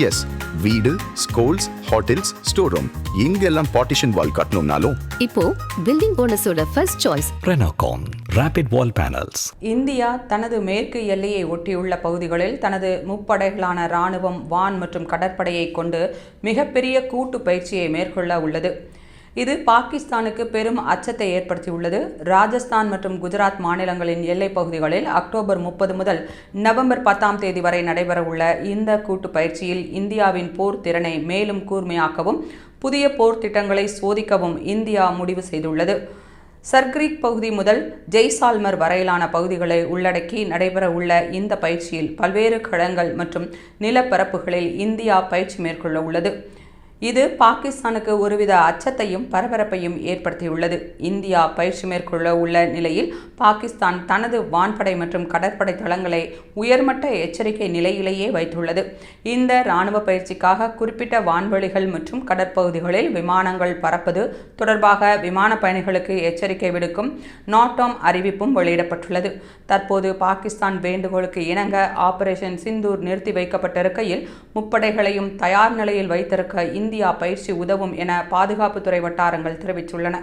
S, வீடு, schools, hotels, store room இங்கெல்லாம் partition wall கட்டணும்னாலும் இப்போ பில்டிங் போனஸோட first choice Renocon Rapid Wall Panels. India தனது மேற்கு எல்லையை ஒட்டியுள்ள பகுதிகளில் தனது முப்படைகளான இராணுவம், வான் மற்றும் கடற்படையை கொண்டு மிகப்பெரிய கூட்டு பயிற்சியை மேற்கொள்ள உள்ளது. இது பாகிஸ்தானுக்கு பெரும் அச்சத்தை ஏற்படுத்தியுள்ளது. ராஜஸ்தான் மற்றும் குஜராத் மாநிலங்களின் எல்லைப் பகுதிகளில் அக்டோபர் 30 முதல் நவம்பர் 10 வரை நடைபெறவுள்ள இந்த கூட்டு பயிற்சியில் இந்தியாவின் போர் திறனை மேலும் கூர்மையாக்கவும் புதிய போர் திட்டங்களை சோதிக்கவும் இந்தியா முடிவு செய்துள்ளது. சர்க்ரீக் பகுதி முதல் ஜெய்சால்மர் வரையிலான பகுதிகளை உள்ளடக்கி நடைபெறவுள்ள இந்த பயிற்சியில் பல்வேறு களங்கள் மற்றும் நிலப்பரப்புகளில் இந்தியா பயிற்சி மேற்கொள்ள உள்ளது. இது பாகிஸ்தானுக்கு ஒருவித அச்சத்தையும் பரபரப்பையும் ஏற்படுத்தியுள்ளது. இந்தியா பயிற்சி மேற்கொள்ள உள்ள நிலையில் பாகிஸ்தான் தனது வான்படை மற்றும் கடற்படை தளங்களை உயர்மட்ட எச்சரிக்கை நிலையிலேயே வைத்துள்ளது. இந்த இராணுவ பயிற்சிக்காக குறிப்பிட்ட வான்வெளிகள் மற்றும் கடற்பகுதிகளில் விமானங்கள் பறப்பது தொடர்பாக விமான பயணிகளுக்கு எச்சரிக்கை விடுக்கும் நாட்டோம் அறிவிப்பும் வெளியிடப்பட்டுள்ளது. தற்போது பாகிஸ்தான் வேண்டுகோளுக்கு இணங்க ஆபரேஷன் சிந்தூர் நிறுத்தி வைக்கப்பட்டிருக்கையில் முப்படைகளையும் தயார் நிலையில் வைத்திருக்க இந்தியா பயிற்சி உதவும் என பாதுகாப்புத்துறை வட்டாரங்கள் தெரிவித்துள்ளன.